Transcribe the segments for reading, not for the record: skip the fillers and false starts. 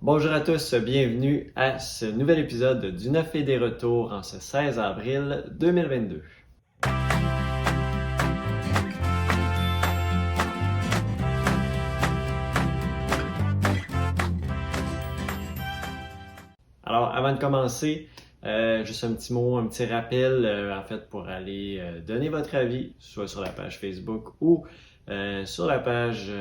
Bonjour à tous, bienvenue à ce nouvel épisode du 9 et des retours en ce 16 avril 2022. Alors, avant de commencer, juste un petit mot, un petit rappel, en fait, pour aller donner votre avis, soit sur la page Facebook ou sur la page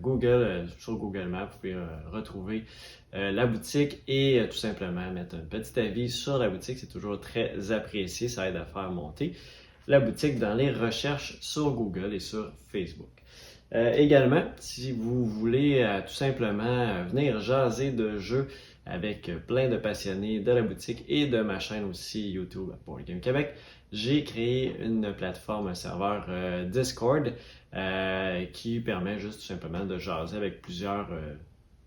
Google, sur Google Maps, vous pouvez retrouver la boutique et tout simplement mettre un petit avis sur la boutique. C'est toujours très apprécié, ça aide à faire monter la boutique dans les recherches sur Google et sur Facebook. Également, si vous voulez tout simplement venir jaser de jeux avec plein de passionnés de la boutique et de ma chaîne aussi YouTube pour Game Québec, j'ai créé une plateforme, un serveur Discord qui permet juste tout simplement de jaser avec plusieurs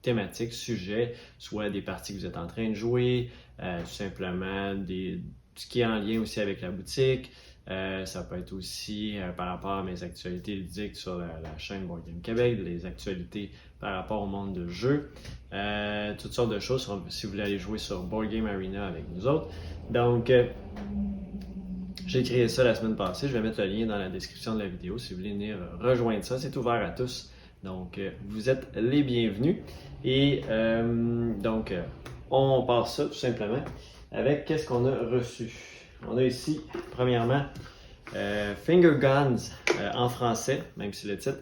thématiques, sujets, soit des parties que vous êtes en train de jouer, tout simplement ce qui est en lien aussi avec la boutique. Ça peut être aussi par rapport à mes actualités ludiques sur la chaîne Board Game Québec, des actualités par rapport au monde de jeu, toutes sortes de choses si vous voulez aller jouer sur Board Game Arena avec nous autres. Donc, j'ai créé ça la semaine passée. Je vais mettre le lien dans la description de la vidéo si vous voulez venir rejoindre ça. C'est ouvert à tous. Donc, vous êtes les bienvenus. Et donc, on passe ça tout simplement avec qu'est-ce qu'on a reçu. On a ici, premièrement, Finger Guns en français, même si le titre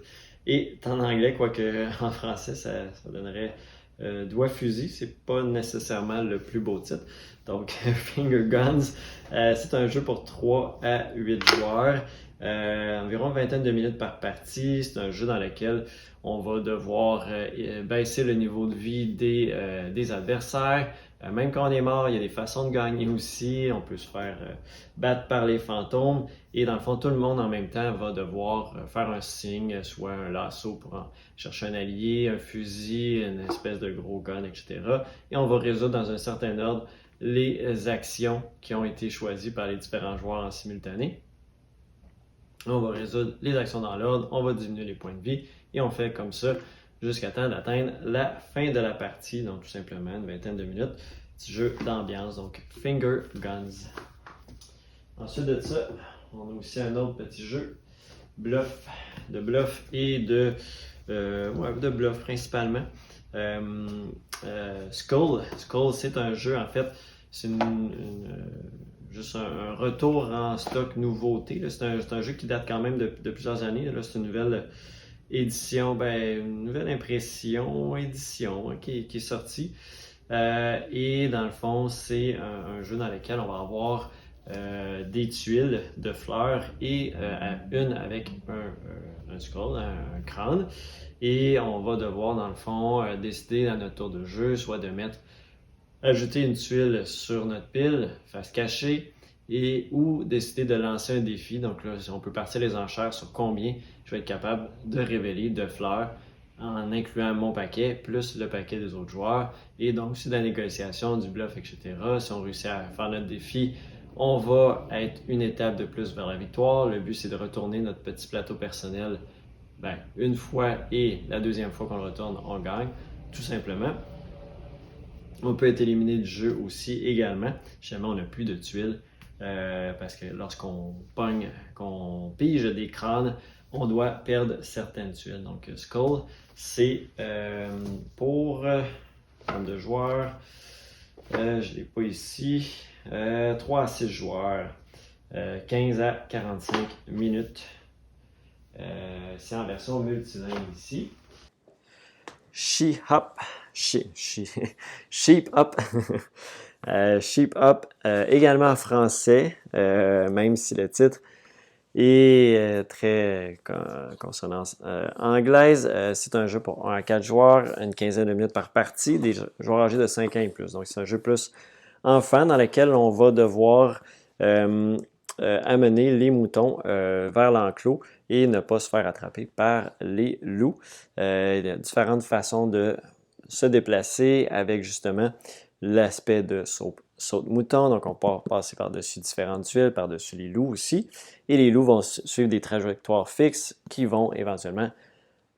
est en anglais, quoique en français, ça donnerait Doigt fusil. C'est pas nécessairement le plus beau titre. Donc, Finger Guns, c'est un jeu pour 3 à 8 joueurs. Environ une vingtaine de minutes par partie. C'est un jeu dans lequel on va devoir baisser le niveau de vie des adversaires. Même quand on est mort, il y a des façons de gagner aussi. On peut se faire battre par les fantômes. Et dans le fond, tout le monde en même temps va devoir faire un signe, soit un lasso pour chercher un allié, un fusil, une espèce de gros gun, etc. Et on va résoudre dans un certain ordre les actions qui ont été choisies par les différents joueurs en simultané. On va résoudre les actions dans l'ordre, on va diminuer les points de vie et on fait comme ça jusqu'à temps d'atteindre la fin de la partie, donc tout simplement une vingtaine de minutes. Petit jeu d'ambiance, donc Finger Guns. Ensuite de ça, on a aussi un autre petit jeu, bluff et de bluff principalement. Skull, c'est un jeu en fait, c'est juste un retour en stock nouveauté. C'est un jeu qui date quand même de plusieurs années. Là, c'est une nouvelle édition, une nouvelle édition qui est sortie. Et dans le fond, c'est un jeu dans lequel on va avoir des tuiles de fleurs et une avec un skull, un crâne. Et on va devoir, dans le fond, décider à notre tour de jeu, soit de ajouter une tuile sur notre pile, face cachée, ou décider de lancer un défi. Donc là, on peut partir les enchères sur combien je vais être capable de révéler de fleurs en incluant mon paquet plus le paquet des autres joueurs. Et donc, c'est de la négociation, du bluff, etc. Si on réussit à faire notre défi, on va être une étape de plus vers la victoire. Le but, c'est de retourner notre petit plateau personnel une fois et la deuxième fois qu'on le retourne, on gagne, tout simplement. On peut être éliminé du jeu aussi également, si jamais on n'a plus de tuiles, parce que lorsqu'on pogne, qu'on pige des crânes, on doit perdre certaines tuiles. Donc Skull, c'est pour nombre de joueurs, je ne l'ai pas ici, 3 à 6 joueurs, 15 à 45 minutes. C'est en version multilingue ici. Sheep Up, également en français, même si le titre est très consonance anglaise. C'est un jeu pour 1 à 4 joueurs, une quinzaine de minutes par partie, des joueurs âgés de 5 ans et plus. Donc c'est un jeu plus enfant dans lequel on va devoir amener les moutons vers l'enclos et ne pas se faire attraper par les loups. Il y a différentes façons de se déplacer avec justement l'aspect de saut de mouton. Donc, on peut passer par-dessus différentes tuiles, par-dessus les loups aussi. Et les loups vont suivre des trajectoires fixes qui vont éventuellement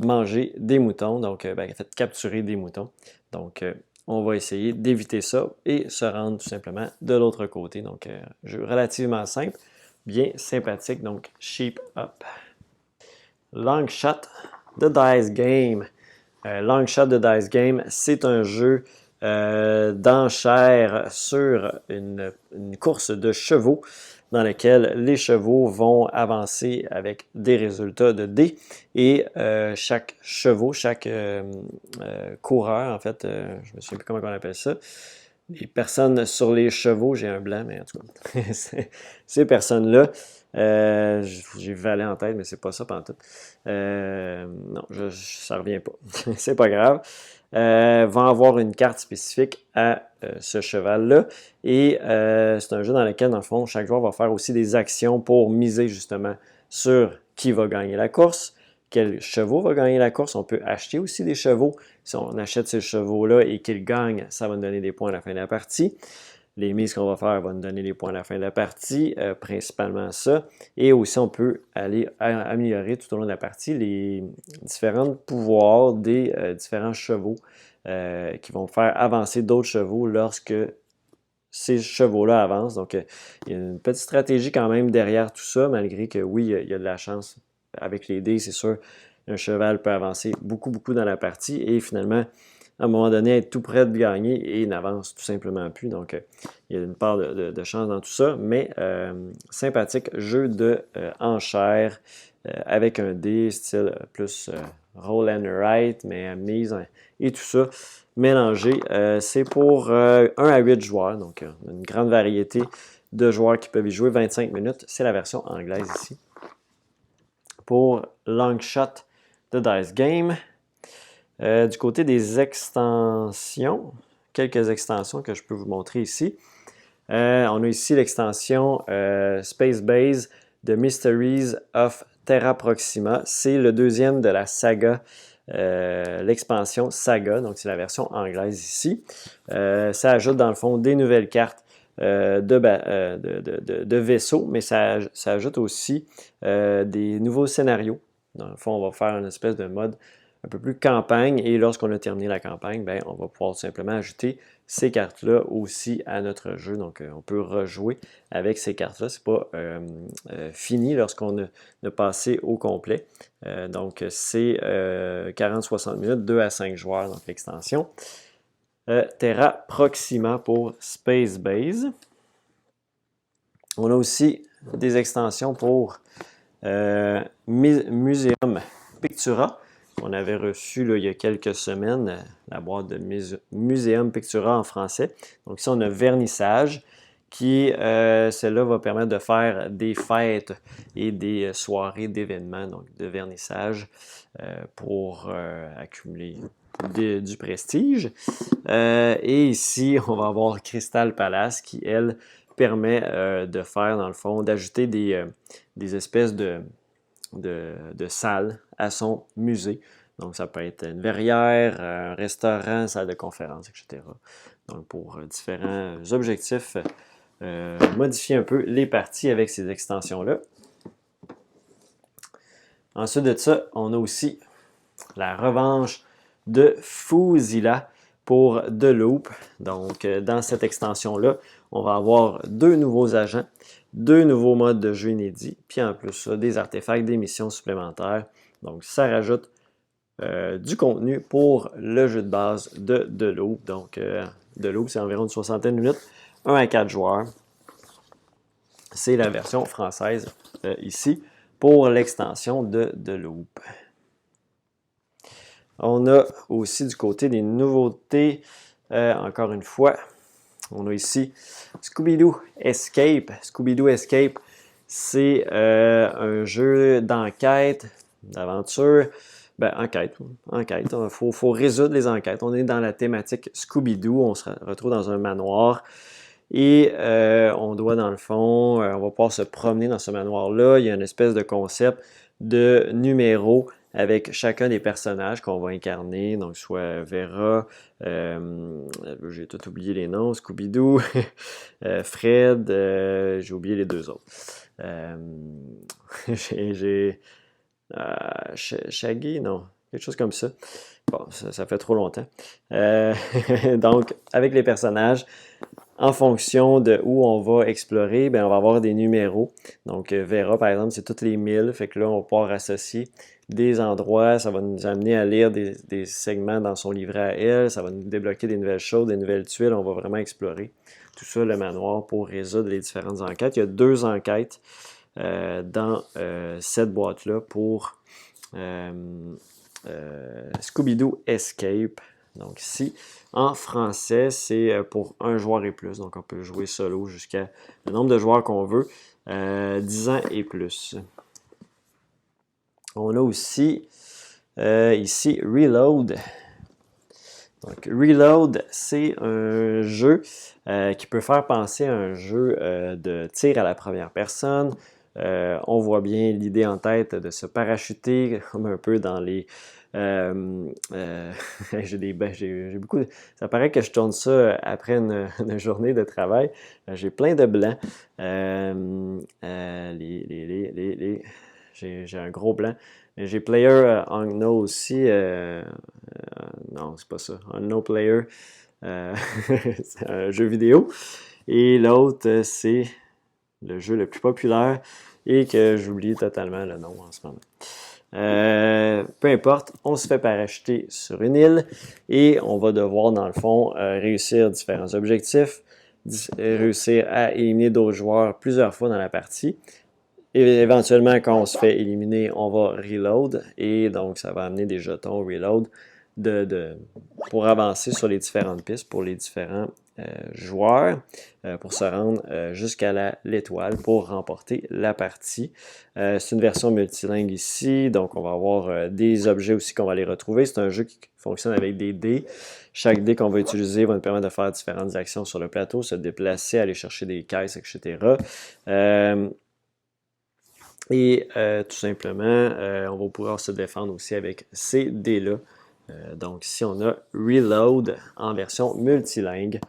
manger des moutons, donc en fait capturer des moutons. Donc on va essayer d'éviter ça et se rendre tout simplement de l'autre côté. Donc jeu relativement simple, bien sympathique, donc Sheep Up. Long Shot The Dice Game. Long Shot The Dice Game, c'est un jeu d'enchères sur une course de chevaux dans lequel les chevaux vont avancer avec des résultats de dés et chaque coureur, en fait, je me souviens plus comment on appelle ça, les personnes sur les chevaux, j'ai un blanc, mais en tout cas, ces personnes-là, j'ai Valet en tête, mais c'est pas ça pantoute. Non, ça revient pas. C'est pas grave. Vont avoir une carte spécifique à ce cheval-là. Et c'est un jeu dans lequel, dans le fond, chaque joueur va faire aussi des actions pour miser justement sur qui va gagner la course, quel chevaux va gagner la course. On peut acheter aussi des chevaux. Si on achète ces chevaux-là et qu'ils gagnent, ça va nous donner des points à la fin de la partie. Les mises qu'on va faire vont nous donner des points à la fin de la partie, principalement ça. Et aussi, on peut aller améliorer tout au long de la partie les différents pouvoirs des différents chevaux qui vont faire avancer d'autres chevaux lorsque ces chevaux-là avancent. Donc, il y a une petite stratégie quand même derrière tout ça, malgré que oui, il y a de la chance avec les dés, c'est sûr. Un cheval peut avancer beaucoup, beaucoup dans la partie et finalement, à un moment donné, être tout près de gagner et il n'avance tout simplement plus. Donc, il y a une part de chance dans tout ça, mais sympathique jeu de enchères avec un dé style plus roll and write, mais mise et tout ça mélangé. C'est pour 1 à 8 joueurs, donc une grande variété de joueurs qui peuvent y jouer 25 minutes. C'est la version anglaise ici. Pour Long Shot The Dice Game. Du côté des extensions, quelques extensions que je peux vous montrer ici. On a ici l'extension Space Base The Mysteries of Terra Proxima. C'est le deuxième de la saga, l'expansion Saga, donc c'est la version anglaise ici. Ça ajoute dans le fond des nouvelles cartes de vaisseaux, mais ça ajoute aussi des nouveaux scénarios. Dans le fond, on va faire une espèce de mode un peu plus campagne et lorsqu'on a terminé la campagne, ben, on va pouvoir tout simplement ajouter ces cartes-là aussi à notre jeu. Donc, on peut rejouer avec ces cartes-là. Ce n'est pas fini lorsqu'on a passé au complet. Donc, c'est 40-60 minutes, 2 à 5 joueurs, donc l'extension. Terra Proxima pour Space Base. On a aussi des extensions pour Museum Pictura. On avait reçu là, il y a quelques semaines la boîte de Museum Pictura en français. Donc ici, on a Vernissage qui, celle-là, va permettre de faire des fêtes et des soirées d'événements, donc de vernissage pour accumuler du prestige. Et ici, on va avoir Crystal Palace qui, elle, permet de faire, dans le fond, d'ajouter des espèces de salles à son musée. Donc, ça peut être une verrière, un restaurant, salle de conférence, etc. Donc, pour différents objectifs, modifier un peu les parties avec ces extensions-là. Ensuite de ça, on a aussi la revanche de Fuzila pour The Loop. Donc, dans cette extension-là, on va avoir 2 nouveaux agents, 2 nouveaux modes de jeu inédits, puis en plus ça, des artefacts, des missions supplémentaires. Donc, ça rajoute du contenu pour le jeu de base de The Loop. Donc, The Loop, c'est environ une soixantaine de minutes, 1 à 4 joueurs. C'est la version française ici pour l'extension de The Loop. On a aussi du côté des nouveautés, encore une fois, on a ici Scooby-Doo Escape. Scooby-Doo Escape, c'est un jeu d'enquête, d'aventure. Ben, enquête. Il faut résoudre les enquêtes. On est dans la thématique Scooby-Doo. On se retrouve dans un manoir. Et on doit, dans le fond, on va pouvoir se promener dans ce manoir-là. Il y a une espèce de concept de numéros avec chacun des personnages qu'on va incarner, donc soit Vera, j'ai tout oublié les noms, Scooby-Doo, Fred, j'ai oublié les 2 autres. Shaggy, non. quelque chose comme ça. Bon, ça fait trop longtemps. Donc, avec les personnages, en fonction de où on va explorer, ben, on va avoir des numéros. Donc, Vera, par exemple, c'est toutes les 1000. Fait que là, on va pouvoir associer des endroits. Ça va nous amener à lire des segments dans son livret à elle. Ça va nous débloquer des nouvelles choses, des nouvelles tuiles. On va vraiment explorer tout ça, le manoir, pour résoudre les différentes enquêtes. Il y a 2 enquêtes dans cette boîte-là pour Scooby-Doo Escape. Donc ici, en français, c'est pour un joueur et plus. Donc on peut jouer solo jusqu'à le nombre de joueurs qu'on veut, 10 ans et plus. On a aussi ici Reload. Donc Reload, c'est un jeu qui peut faire penser à un jeu de tir à la première personne. On voit bien l'idée en tête de se parachuter, comme un peu dans les... j'ai beaucoup... Ça paraît que je tourne ça après une journée de travail. J'ai plein de blancs. J'ai un gros blanc. J'ai Player Unknown aussi. Non, c'est pas ça. Unknown Player. C'est un jeu vidéo. Et l'autre, c'est le jeu le plus populaire et que j'oublie totalement le nom en ce moment. Peu importe, on se fait parachuter sur une île et on va devoir, dans le fond, réussir différents objectifs, réussir à éliminer d'autres joueurs plusieurs fois dans la partie. Et éventuellement, quand on se fait éliminer, on va reload et donc ça va amener des jetons reload pour avancer sur les différentes pistes pour les différents joueurs pour se rendre jusqu'à l'étoile pour remporter la partie. C'est une version multilingue ici, donc on va avoir des objets aussi qu'on va aller retrouver. C'est un jeu qui fonctionne avec des dés. Chaque dé qu'on va utiliser va nous permettre de faire différentes actions sur le plateau, se déplacer, aller chercher des caisses, etc. Tout simplement, on va pouvoir se défendre aussi avec ces dés-là. Donc ici, on a Reload en version multilingue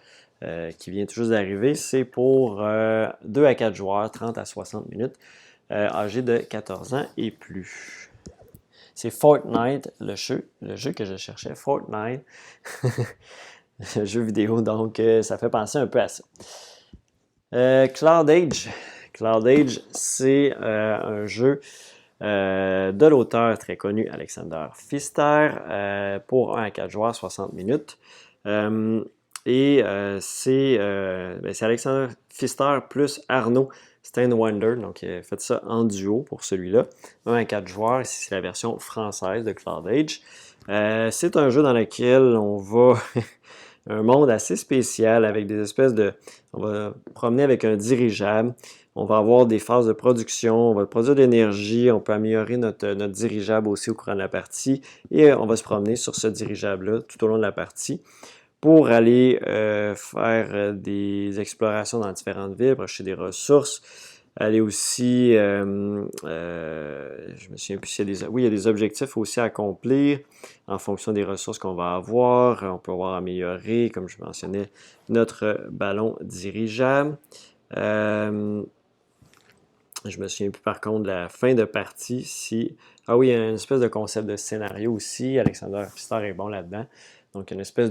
qui vient tout juste d'arriver. C'est pour 2 à 4 joueurs, 30 à 60 minutes, âgés de 14 ans et plus. C'est Fortnite, le jeu que je cherchais, Fortnite, le jeu vidéo, donc ça fait penser un peu à ça. Cloud Age. Cloud Age, c'est un jeu de l'auteur très connu Alexander Pfister pour 1 à 4 joueurs, 60 minutes. C'est Alexander Pfister plus Arnaud Steinwander, donc il a fait ça en duo pour celui-là. 1 à 4 joueurs, ici c'est la version française de Cloud Age. C'est un jeu dans lequel on va... un monde assez spécial avec des espèces de... On va promener avec un dirigeable. On va avoir des phases de production, on va produire de l'énergie, on peut améliorer notre dirigeable aussi au courant de la partie et on va se promener sur ce dirigeable-là tout au long de la partie pour aller faire des explorations dans différentes villes, acheter des ressources, aller aussi, je me souviens plus s'il y a il y a des objectifs aussi à accomplir en fonction des ressources qu'on va avoir. On peut avoir amélioré, comme je mentionnais, notre ballon dirigeable. Je me souviens plus par contre de la fin de partie. Ah oui, il y a une espèce de concept de scénario aussi. Alexander Pfister est bon là-dedans. Donc, une espèce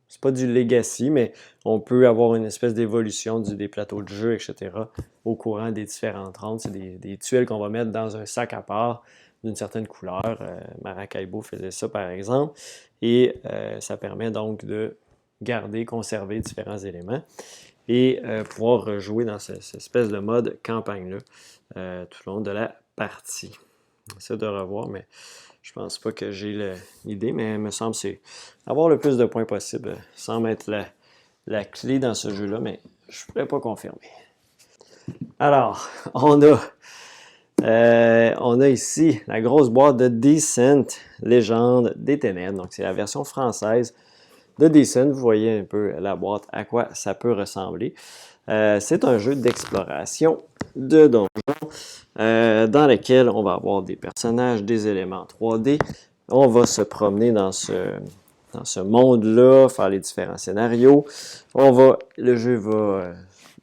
c'est pas du legacy, mais on peut avoir une espèce d'évolution des plateaux de jeu, etc. au courant des différentes rondes. C'est des tuiles qu'on va mettre dans un sac à part d'une certaine couleur. Maracaibo faisait ça, par exemple. Et ça permet donc de conserver différents éléments et pouvoir rejouer dans cette espèce de mode campagne-là tout le long de la partie. J'essaie de revoir, mais je pense pas que j'ai l'idée, mais il me semble que c'est avoir le plus de points possible sans mettre la clé dans ce jeu-là, mais je ne pourrais pas confirmer. Alors, on a ici la grosse boîte de Descent, Légende des Ténèbres. Donc, c'est la version française de Descent. Vous voyez un peu la boîte, à quoi ça peut ressembler. C'est un jeu d'exploration de donjons dans lequel on va avoir des personnages, des éléments 3D. On va se promener dans ce monde-là, faire les différents scénarios. Le jeu va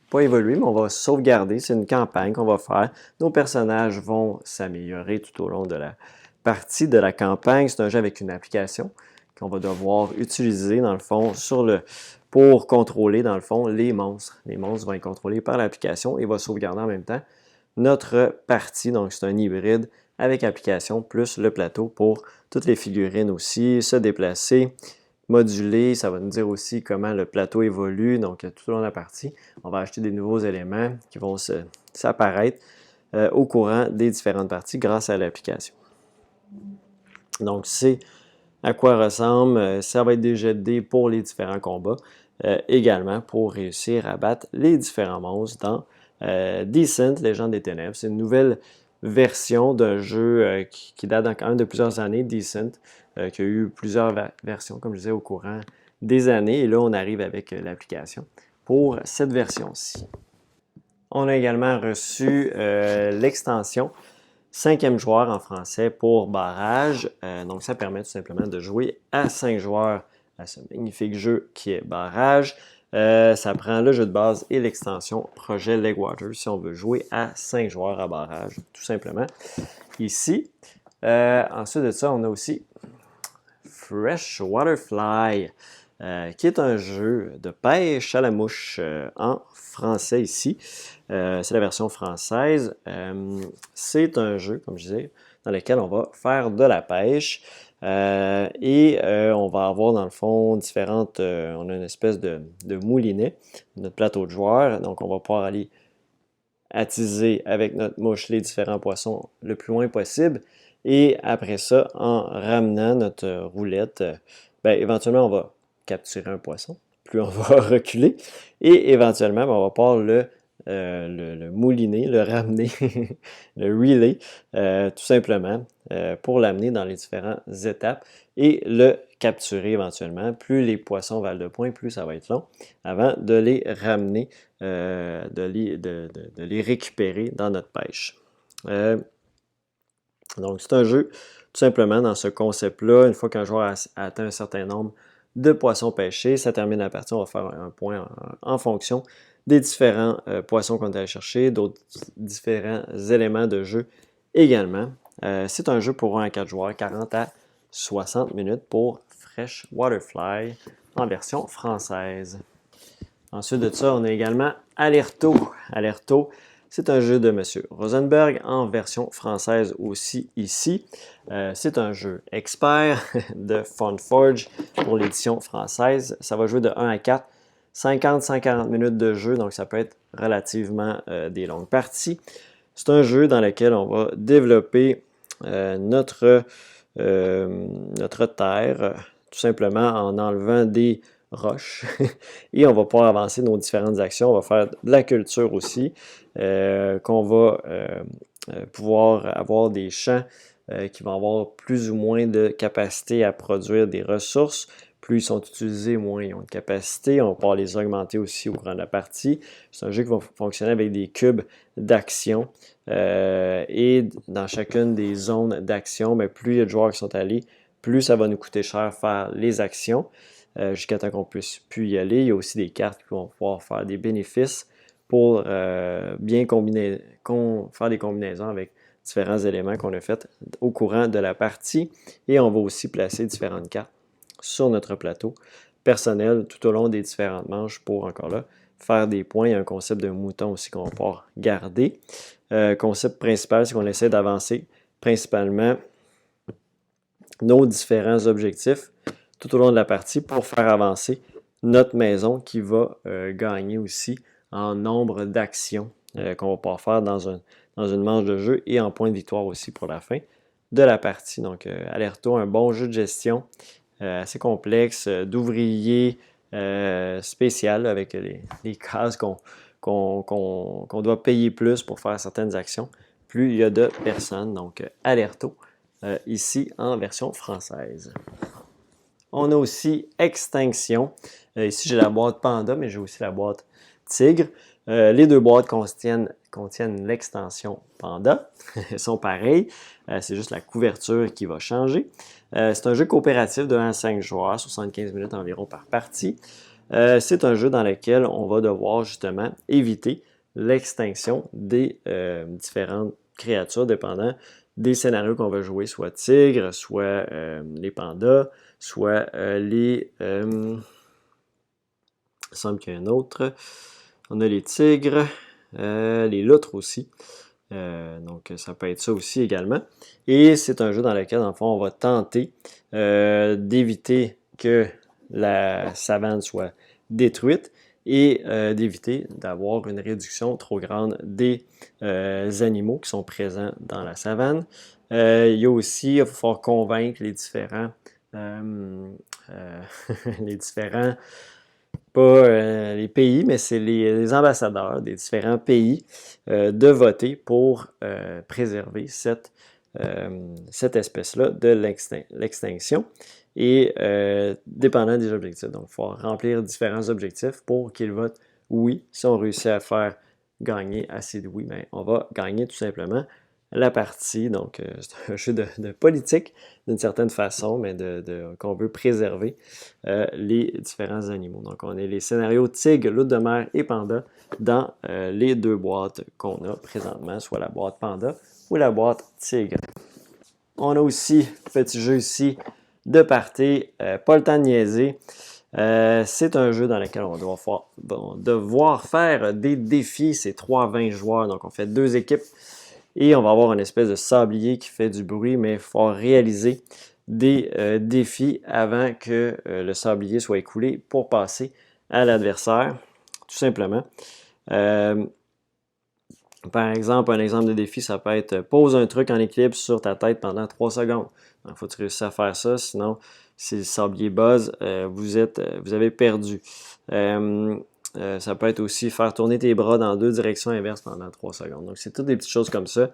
pas évoluer, mais on va sauvegarder. C'est une campagne qu'on va faire. Nos personnages vont s'améliorer tout au long de la partie de la campagne. C'est un jeu avec une application qu'on va devoir utiliser, dans le fond, pour contrôler, dans le fond, les monstres. Les monstres vont être contrôlés par l'application et va sauvegarder en même temps notre partie. Donc, c'est un hybride avec application plus le plateau pour toutes les figurines aussi, se déplacer, moduler. Ça va nous dire aussi comment le plateau évolue. Donc, tout au long de la partie, on va acheter des nouveaux éléments qui vont s'apparaître au courant des différentes parties grâce à l'application. Donc, c'est à quoi ressemble. Ça va être des jets de dés pour les différents combats. Également pour réussir à battre les différents monstres dans Descent, Légende des Ténèbres. C'est une nouvelle version d'un jeu qui date quand même de plusieurs années, Descent, qui a eu plusieurs versions, comme je disais, au courant des années. Et là, on arrive avec l'application pour cette version-ci. On a également reçu l'extension 5e joueur en français pour Barrage. Donc, ça permet tout simplement de jouer à 5 joueurs à ce magnifique jeu qui est Barrage. Ça prend le jeu de base et l'extension Projet Legwater si on veut jouer à 5 joueurs à Barrage, tout simplement. Ici, ensuite de ça, on a aussi Fresh Waterfly, qui est un jeu de pêche à la mouche en français ici. C'est la version française. C'est un jeu, comme je disais, dans lequel on va faire de la pêche. On va avoir dans le fond différentes... on a une espèce de moulinet, notre plateau de joueurs. Donc, on va pouvoir aller attiser avec notre mouche les différents poissons le plus loin possible. Et après ça, en ramenant notre roulette, éventuellement, on va capturer un poisson. Plus on va reculer. Et éventuellement, on va pouvoir le mouliner, le ramener, le relay, tout simplement, pour l'amener dans les différentes étapes et le capturer éventuellement. Plus les poissons valent de points, plus ça va être long avant de les ramener, de les récupérer dans notre pêche. Donc, c'est un jeu, tout simplement, dans ce concept-là. Une fois qu'un joueur a atteint un certain nombre de poissons pêchés, ça termine la partie. On va faire un point en fonction des différents poissons qu'on est allé chercher, d'autres différents éléments de jeu également. C'est un jeu pour 1 à 4 joueurs, 40 à 60 minutes pour Fresh Waterfly en version française. Ensuite de ça, on a également Alerto. Alerto, c'est un jeu de M. Rosenberg en version française aussi ici. C'est un jeu expert de Funforge pour l'édition française. Ça va jouer de 1 à 4, 50-140 minutes de jeu, donc ça peut être relativement des longues parties. C'est un jeu dans lequel on va développer notre terre, tout simplement en enlevant des roches et on va pouvoir avancer nos différentes actions. On va faire de la culture aussi, qu'on va pouvoir avoir des champs qui vont avoir plus ou moins de capacité à produire des ressources. Plus ils sont utilisés, moins ils ont de capacité. On va pouvoir les augmenter aussi au cours de la partie. C'est un jeu qui va fonctionner avec des cubes d'action. Et dans chacune des zones d'action, plus il y a de joueurs qui sont allés, plus ça va nous coûter cher faire les actions. Jusqu'à temps qu'on puisse plus y aller. Il y a aussi des cartes qui vont pouvoir faire des bénéfices pour bien faire des combinaisons avec différents éléments qu'on a fait au courant de la partie. Et on va aussi placer différentes cartes sur notre plateau personnel tout au long des différentes manches pour, encore là, faire des points. Il y a un concept de mouton aussi qu'on va pouvoir garder. Concept principal, c'est qu'on essaie d'avancer principalement nos différents objectifs tout au long de la partie pour faire avancer notre maison qui va gagner aussi en nombre d'actions qu'on va pouvoir faire dans une manche de jeu et en points de victoire aussi pour la fin de la partie. Donc, Alerto, un bon jeu de gestion assez complexe, d'ouvrier spécial avec les cases qu'on doit payer plus pour faire certaines actions. Plus il y a de personnes. Donc, Alerto, ici en version française. On a aussi Extinction. Ici, j'ai la boîte Panda, mais j'ai aussi la boîte Tigre. Les deux boîtes contiennent l'extension Panda. Elles sont pareilles. C'est juste la couverture qui va changer. C'est un jeu coopératif de 1 à 5 joueurs, 75 minutes environ par partie. C'est un jeu dans lequel on va devoir justement éviter l'extinction des différentes créatures dépendant des scénarios qu'on va jouer, soit tigres, soit les pandas, soit les... il semble qu'il y a un autre. On a les tigres, les loutres aussi. Donc, ça peut être ça aussi également. Et c'est un jeu dans lequel, dans le fond, on va tenter d'éviter que la savane soit détruite et d'éviter d'avoir une réduction trop grande des animaux qui sont présents dans la savane. Il y a aussi, il va falloir convaincre les différents, les différents pas les pays, mais c'est les ambassadeurs des différents pays de voter pour préserver cette espèce-là de l'extinction. Et dépendant des objectifs. Donc, il faut remplir différents objectifs pour qu'ils votent oui. Si on réussit à faire gagner assez de oui, bien, on va gagner tout simplement la partie. Donc, c'est un jeu de politique d'une certaine façon, mais qu'on veut préserver les différents animaux. Donc, on a les scénarios tigre, loutre de mer et panda dans les deux boîtes qu'on a présentement, soit la boîte panda ou la boîte tigre. On a aussi, petit jeu ici, de party, pas le temps de niaiser. C'est un jeu dans lequel on va devoir faire des défis. C'est 3 à 20 joueurs, donc on fait 2 équipes. Et on va avoir une espèce de sablier qui fait du bruit, mais il faut réaliser des défis avant que le sablier soit écoulé pour passer à l'adversaire, tout simplement. Par exemple, un exemple de défi, ça peut être pose un truc en équilibre sur ta tête pendant 3 secondes. Il faut que tu réussisses à faire ça, sinon, si le sablier buzz, vous avez perdu. Ça peut être aussi faire tourner tes bras dans 2 directions inverses pendant 3 secondes. Donc, c'est toutes des petites choses comme ça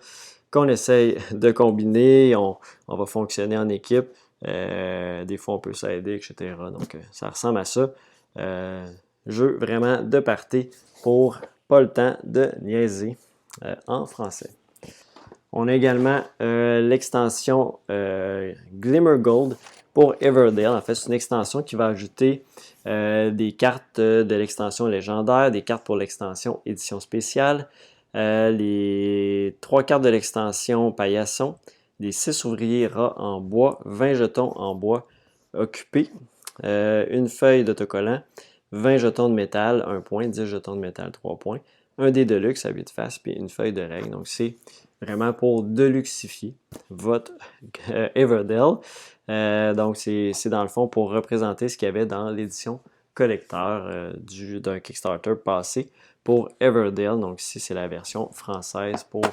qu'on essaye de combiner. On va fonctionner en équipe. Des fois, on peut s'aider, etc. Donc, ça ressemble à ça. Jeu vraiment de party pour pas le temps de niaiser en français. On a également l'extension Glimmer Gold pour Everdell. En fait, c'est une extension qui va ajouter des cartes de l'extension légendaire, des cartes pour l'extension édition spéciale, les 3 cartes de l'extension paillasson, les 6 ouvriers rats en bois, 20 jetons en bois occupés, une feuille d'autocollant, 20 jetons de métal, 1 point, 10 jetons de métal, 3 points, un dé de luxe à 8 faces, puis une feuille de règle. Donc, c'est vraiment pour deluxifier votre Everdell. Donc, c'est dans le fond pour représenter ce qu'il y avait dans l'édition collecteur d'un Kickstarter passé pour Everdell. Donc, ici, c'est la version française pour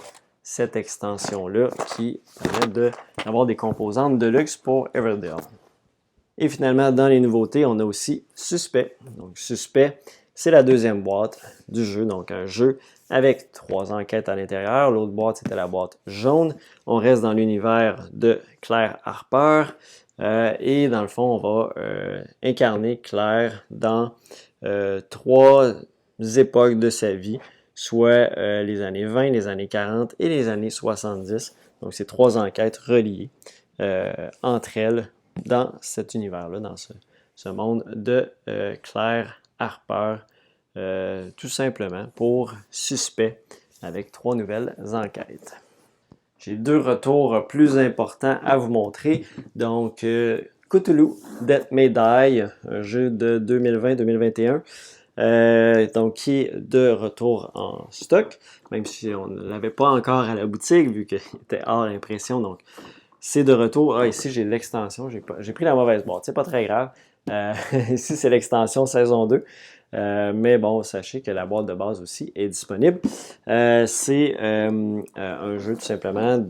cette extension-là qui permet d'avoir des composantes de luxe pour Everdell. Et finalement, dans les nouveautés, on a aussi Suspect. Donc, Suspect, c'est la deuxième boîte du jeu. Donc, un jeu avec 3 enquêtes à l'intérieur. L'autre boîte, c'était la boîte jaune. On reste dans l'univers de Claire Harper. Et dans le fond, on va incarner Claire dans 3 époques de sa vie, soit les années 20, les années 40 et les années 70. Donc, c'est 3 enquêtes reliées entre elles dans cet univers-là, dans ce monde de Claire Harper, tout simplement pour Suspect, avec 3 nouvelles enquêtes. J'ai 2 retours plus importants à vous montrer. Donc, Cthulhu, Death May Die, un jeu de 2020-2021. Donc, qui est de retour en stock, même si on ne l'avait pas encore à la boutique, vu qu'il était hors impression. Donc, c'est de retour. Ah, ici, j'ai l'extension. J'ai pris la mauvaise boîte. C'est pas très grave. Ici, c'est l'extension saison 2. Mais bon, sachez que la boîte de base aussi est disponible. C'est un jeu tout simplement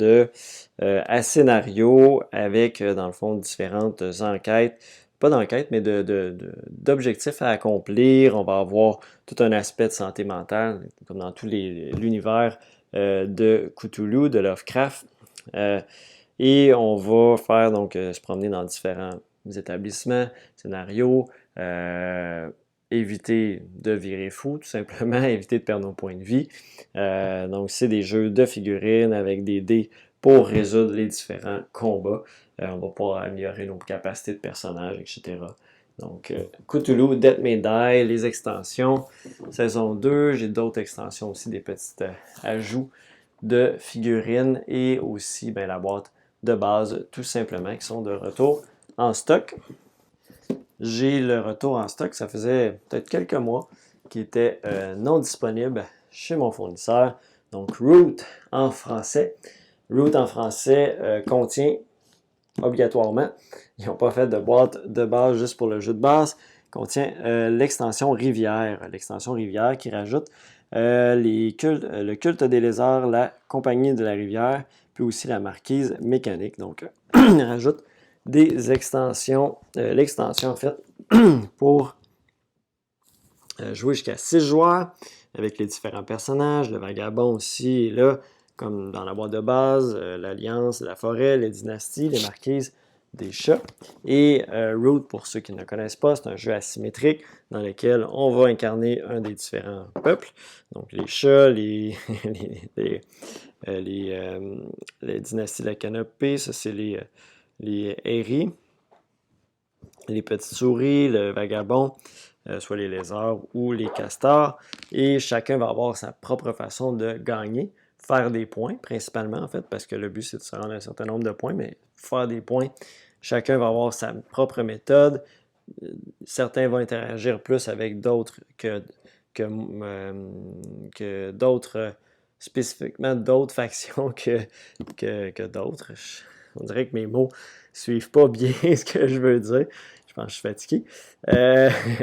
à scénario avec, dans le fond, différentes enquêtes. Pas d'enquête, mais d'objectifs à accomplir. On va avoir tout un aspect de santé mentale, comme dans tout l'univers de Cthulhu, de Lovecraft. Et on va faire donc se promener dans différents établissements, scénarios, éviter de virer fou, tout simplement, éviter de perdre nos points de vie. Donc, c'est des jeux de figurines avec des dés pour résoudre les différents combats. On va pouvoir améliorer nos capacités de personnages, etc. Donc, Cthulhu, Death May Die, les extensions, saison 2. J'ai d'autres extensions aussi, des petits ajouts de figurines et aussi ben, la boîte de base, tout simplement, qui sont de retour en stock. J'ai le retour en stock, ça faisait peut-être quelques mois, qui était non disponible chez mon fournisseur. Donc, Root en français. Root en français contient obligatoirement, ils n'ont pas fait de boîte de base juste pour le jeu de base, contient l'extension Rivière. L'extension Rivière qui rajoute le culte des lézards, la compagnie de la rivière, puis aussi la marquise mécanique. Donc, il rajoute des extensions, l'extension en fait, pour jouer jusqu'à 6 joueurs avec les différents personnages. Le vagabond aussi est là, comme dans la boîte de base, l'Alliance, la forêt, les dynasties, les marquises, des chats. Et Root, pour ceux qui ne connaissent pas, c'est un jeu asymétrique dans lequel on va incarner un des différents peuples. Donc les chats, les dynasties de la canopée, ça c'est les Airy, les petites souris, le vagabond, soit les lézards ou les castors. Et chacun va avoir sa propre façon de gagner, faire des points principalement en fait, parce que le but c'est de se rendre à un certain nombre de points, mais faire des points, chacun va avoir sa propre méthode. Certains vont interagir plus avec d'autres que d'autres, spécifiquement d'autres factions que d'autres. On dirait que mes mots ne suivent pas bien ce que je veux dire. Je pense que je suis fatigué.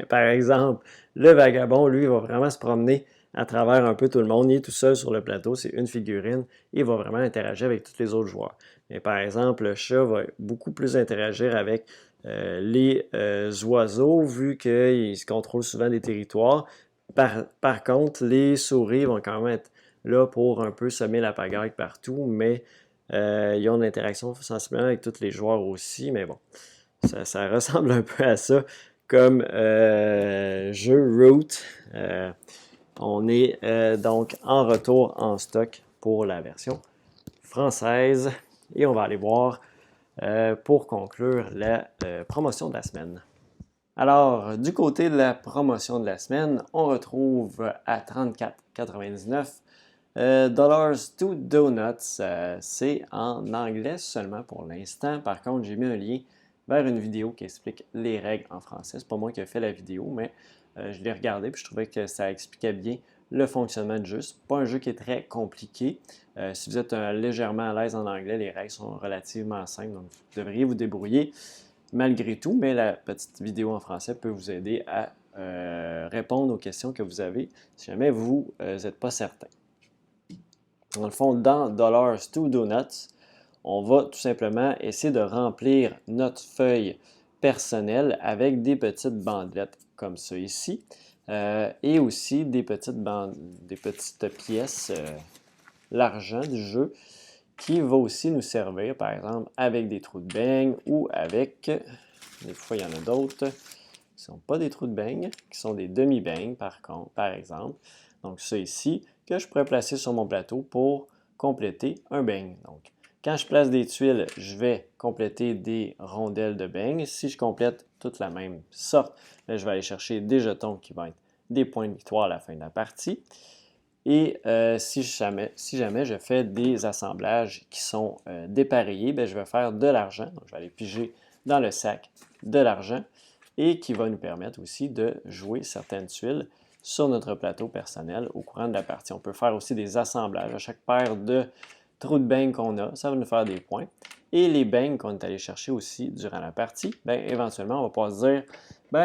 Par exemple, le vagabond, lui, va vraiment se promener à travers un peu tout le monde. Il est tout seul sur le plateau, c'est une figurine. Il va vraiment interagir avec tous les autres joueurs. Mais par exemple, le chat va beaucoup plus interagir avec les oiseaux, vu qu'ils se contrôlent souvent des territoires. Par contre, les souris vont quand même être là pour un peu semer la pagaille partout, mais ils ont une interaction sensiblement avec tous les joueurs aussi. Mais bon, ça ressemble un peu à ça comme jeu Root. On est donc en retour en stock pour la version française. Et on va aller voir pour conclure la promotion de la semaine. Alors, du côté de la promotion de la semaine, on retrouve à 34,99 Dollars to Donuts. C'est en anglais seulement pour l'instant. Par contre, j'ai mis un lien vers une vidéo qui explique les règles en français. C'est pas moi qui ai fait la vidéo, mais je l'ai regardé et je trouvais que ça expliquait bien le fonctionnement du jeu. C'est pas un jeu qui est très compliqué. Si vous êtes légèrement à l'aise en anglais, les règles sont relativement simples, donc vous devriez vous débrouiller malgré tout, mais la petite vidéo en français peut vous aider à répondre aux questions que vous avez si jamais vous n'êtes pas certain. Dans le fond, dans Dollars to Donuts, on va tout simplement essayer de remplir notre feuille personnelle avec des petites bandelettes comme ça ici, et aussi des petites pièces, l'argent du jeu, qui va aussi nous servir, par exemple, avec des trous de beigne ou avec, des fois il y en a d'autres, qui ne sont pas des trous de beigne, qui sont des demi-beignes par exemple. Donc ça ici, que je pourrais placer sur mon plateau pour compléter un beigne. Donc, quand je place des tuiles, je vais compléter des rondelles de beigne. Si je complète toute la même sorte, je vais aller chercher des jetons qui vont être des points de victoire à la fin de la partie. Et si jamais je fais des assemblages qui sont dépareillés, je vais faire de l'argent. Donc, je vais aller piger dans le sac de l'argent et qui va nous permettre aussi de jouer certaines tuiles sur notre plateau personnel au courant de la partie. On peut faire aussi des assemblages à chaque paire de trous de beigne qu'on a. Ça va nous faire des points. Et les beignes qu'on est allé chercher aussi durant la partie, éventuellement, on va pouvoir se dire,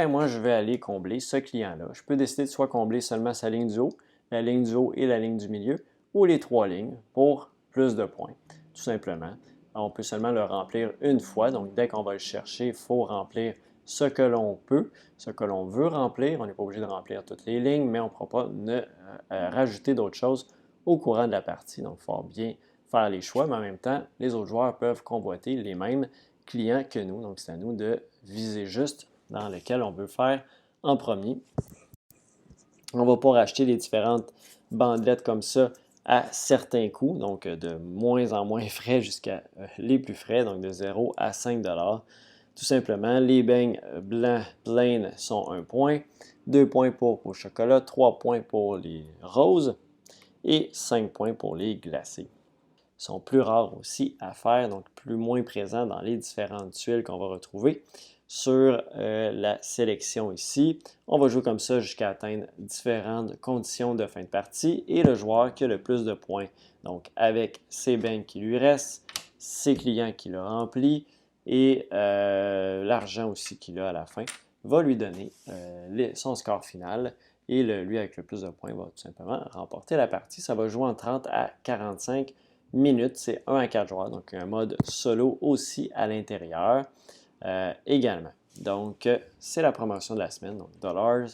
moi, je vais aller combler ce client-là. Je peux décider de soit combler seulement sa ligne du haut, la ligne du haut et la ligne du milieu, ou les 3 lignes pour plus de points, tout simplement. On peut seulement le remplir une fois, donc dès qu'on va le chercher, il faut remplir ce que l'on peut, ce que l'on veut remplir. On n'est pas obligé de remplir toutes les lignes, mais on ne pourra pas rajouter d'autres choses au courant de la partie. Donc, il faut bien faire les choix, mais en même temps, les autres joueurs peuvent convoiter les mêmes clients que nous. Donc, c'est à nous de viser juste dans lequel on veut faire en premier. On va pouvoir acheter les différentes bandelettes comme ça à certains coûts, donc de moins en moins frais jusqu'à les plus frais, donc de 0 à 5 $. Tout simplement, les beignes blancs plain sont 1 point, 2 points pour chocolat, 3 points pour les roses. et 5 points pour les glacés. Ils sont plus rares aussi à faire, donc moins présents dans les différentes tuiles qu'on va retrouver sur la sélection ici. On va jouer comme ça jusqu'à atteindre différentes conditions de fin de partie et le joueur qui a le plus de points, donc avec ses banques qui lui restent, ses clients qu'il a remplis et l'argent aussi qu'il a à la fin, va lui donner son score final et lui avec le plus de points va tout simplement remporter la partie. Ça va jouer en 30 à 45 minutes, c'est 1 à 4 joueurs, donc un mode solo aussi à l'intérieur également. Donc, c'est la promotion de la semaine, donc Dollars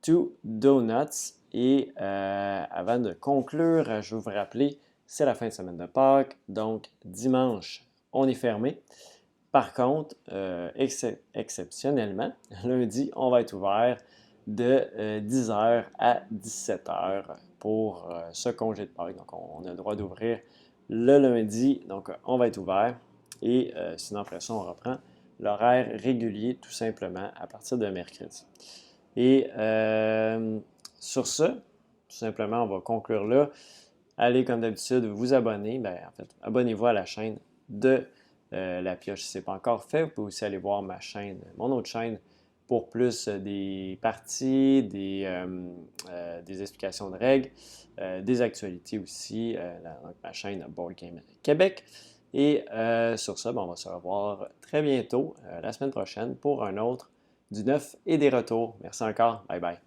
to Donuts. Et avant de conclure, je vais vous rappeler, c'est la fin de semaine de Pâques, donc dimanche, on est fermé. Par contre, exceptionnellement, lundi, on va être ouvert de 10h à 17h pour ce congé de Pâques. Donc, on a le droit d'ouvrir le lundi, donc on va être ouvert. Et sinon, après ça, on reprend l'horaire régulier tout simplement à partir de mercredi. Et sur ce, tout simplement, on va conclure là. Allez, comme d'habitude, vous abonner. En fait, abonnez-vous à la chaîne de La Pioche si ce n'est pas encore fait. Vous pouvez aussi aller voir ma chaîne, mon autre chaîne, pour plus des parties, des explications de règles, des actualités aussi, ma chaîne Board Game Québec. Et sur ça, on va se revoir très bientôt, la semaine prochaine, pour un autre du neuf et des retours. Merci encore. Bye bye.